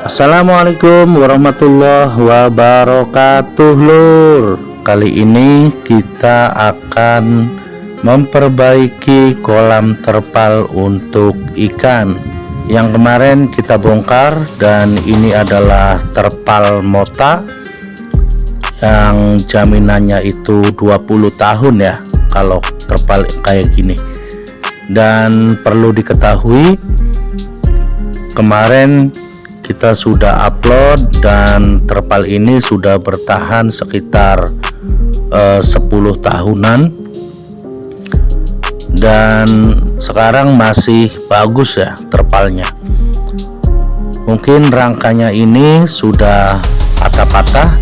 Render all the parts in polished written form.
Assalamualaikum warahmatullahi wabarakatuh, Lur. Kali ini kita akan memperbaiki kolam terpal untuk ikan yang kemarin kita bongkar, dan ini adalah terpal mota yang jaminannya itu 20 tahun ya kalau terpal kayak gini. Dan perlu diketahui, kemarin kita sudah upload dan terpal ini sudah bertahan sekitar 10 tahunan, dan sekarang masih bagus ya terpalnya. Mungkin rangkanya ini sudah patah-patah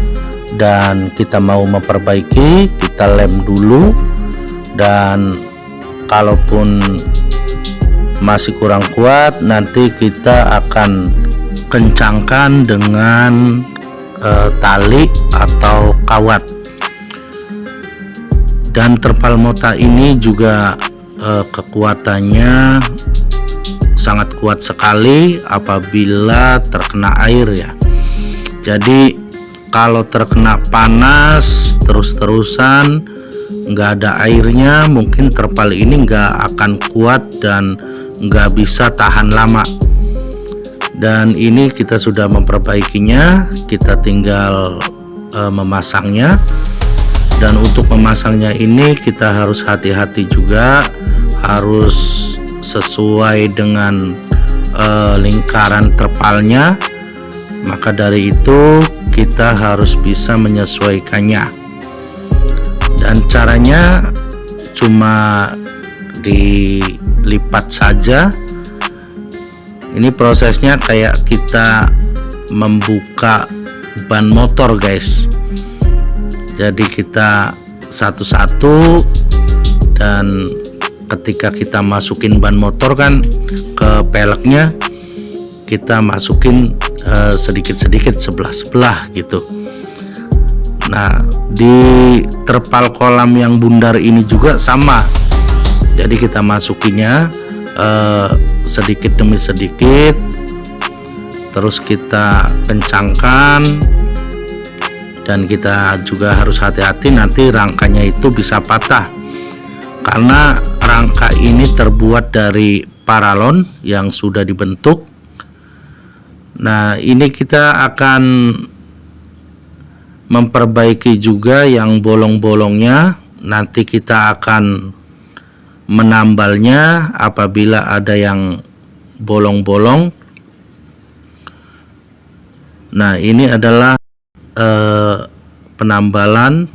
dan kita mau memperbaiki, kita lem dulu, dan kalaupun masih kurang kuat nanti kita akan kencangkan dengan tali atau kawat. Dan terpal mota ini juga kekuatannya sangat kuat sekali apabila terkena air ya. Jadi kalau terkena panas terus-terusan nggak ada airnya, mungkin terpal ini nggak akan kuat dan nggak bisa tahan lama. Dan ini kita sudah memperbaikinya, kita tinggal memasangnya. Dan untuk memasangnya ini kita harus hati-hati juga, harus sesuai dengan lingkaran terpalnya. Maka dari itu kita harus bisa menyesuaikannya, dan caranya cuma dilipat saja. Ini prosesnya kayak kita membuka ban motor, guys. Jadi kita satu-satu, dan ketika kita masukin ban motor kan ke peleknya, kita masukin sedikit-sedikit sebelah-sebelah gitu. Nah, di terpal kolam yang bundar ini juga sama. Jadi kita masukinya sedikit demi sedikit, terus kita kencangkan, dan kita juga harus hati-hati nanti rangkanya itu bisa patah, karena rangka ini terbuat dari paralon yang sudah dibentuk. Nah, ini kita akan memperbaiki juga yang bolong-bolongnya. Nanti kita akan menambalnya apabila ada yang bolong-bolong. Nah, ini adalah penambalan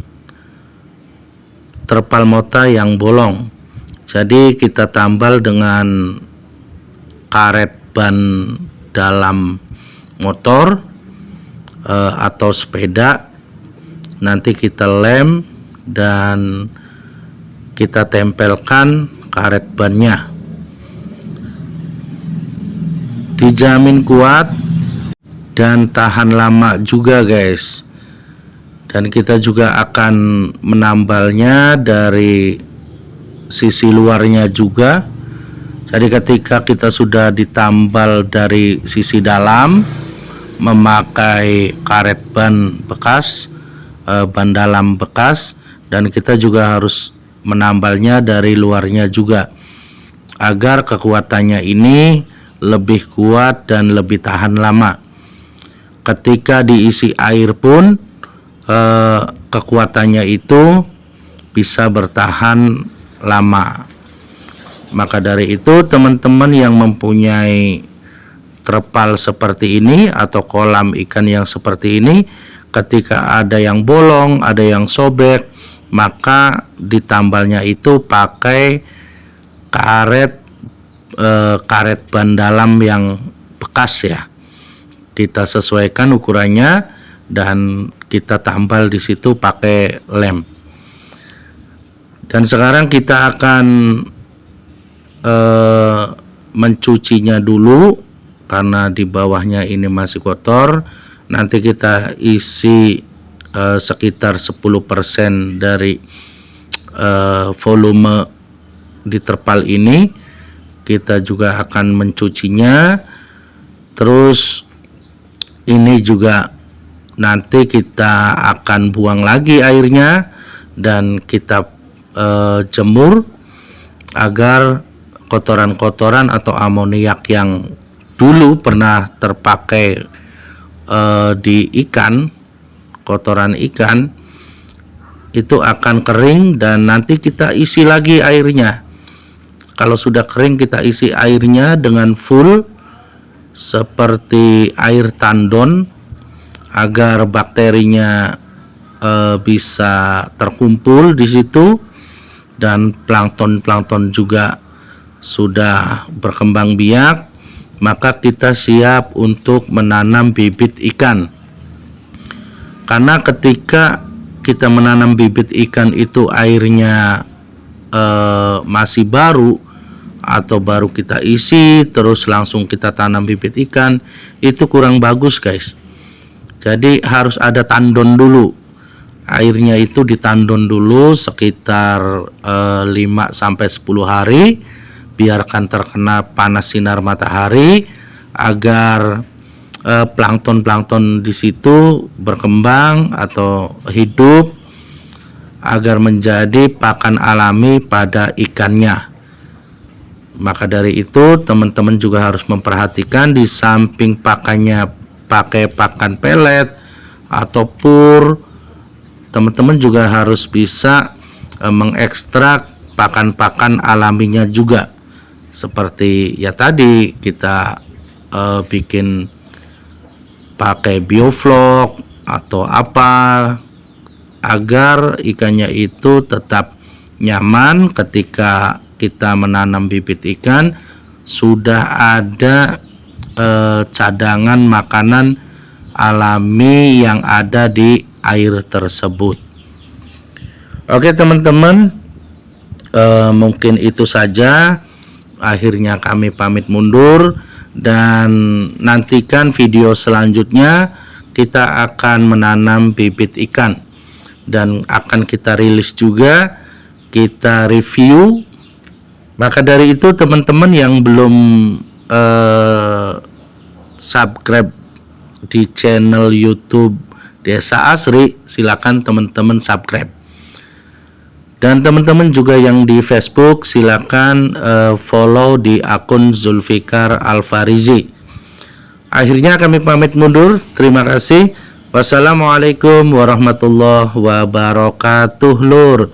terpal mota yang bolong. Jadi kita tambal dengan karet ban dalam motor atau sepeda. Nanti kita lem dan kita tempelkan karet bannya. Dijamin kuat dan tahan lama juga, guys. Dan kita juga akan menambalnya dari sisi luarnya juga. Jadi ketika kita sudah ditambal dari sisi dalam memakai karet ban bekas, ban dalam bekas, dan kita juga harus menambalnya dari luarnya juga, agar kekuatannya ini lebih kuat dan lebih tahan lama. Ketika diisi air pun kekuatannya itu bisa bertahan lama. Maka dari itu teman-teman yang mempunyai terpal seperti ini atau kolam ikan yang seperti ini, ketika ada yang bolong, ada yang sobek, maka ditambalnya itu pakai karet ban dalam yang bekas ya. Kita sesuaikan ukurannya dan kita tambal di situ pakai lem. Dan sekarang kita akan mencucinya dulu karena di bawahnya ini masih kotor. Nanti kita isi sekitar 10% dari volume di terpal ini. Kita juga akan mencucinya. Terus ini juga nanti kita akan buang lagi airnya dan kita jemur agar kotoran-kotoran atau amoniak yang dulu pernah terpakai di ikan, kotoran ikan itu akan kering dan nanti kita isi lagi airnya. Kalau sudah kering kita isi airnya dengan full seperti air tandon agar bakterinya bisa terkumpul di situ dan plankton juga sudah berkembang biak, maka kita siap untuk menanam bibit ikan. Karena ketika kita menanam bibit ikan itu airnya masih baru atau baru kita isi terus langsung kita tanam bibit ikan, itu kurang bagus guys. Jadi harus ada tandon dulu. Airnya itu ditandon dulu sekitar 5-10 hari, biarkan terkena panas sinar matahari agar plankton di situ berkembang atau hidup agar menjadi pakan alami pada ikannya. Maka dari itu teman-teman juga harus memperhatikan di samping pakannya pakai pakan pelet atau pur, teman-teman juga harus bisa mengekstrak pakan-pakan alaminya juga. Seperti ya tadi kita bikin pakai bioflok atau apa agar ikannya itu tetap nyaman ketika kita menanam bibit ikan, sudah ada cadangan makanan alami yang ada di air tersebut. Oke teman-teman, mungkin itu saja. Akhirnya kami pamit mundur dan nantikan video selanjutnya. Kita akan menanam bibit ikan dan akan kita rilis juga, kita review. Maka dari itu teman-teman yang belum subscribe di channel YouTube Desa Asri, silakan teman-teman subscribe. Dan teman-teman juga yang di Facebook silakan follow di akun Zulfikar Alfarizi. Akhirnya kami pamit mundur. Terima kasih. Wassalamualaikum warahmatullahi wabarakatuh lur.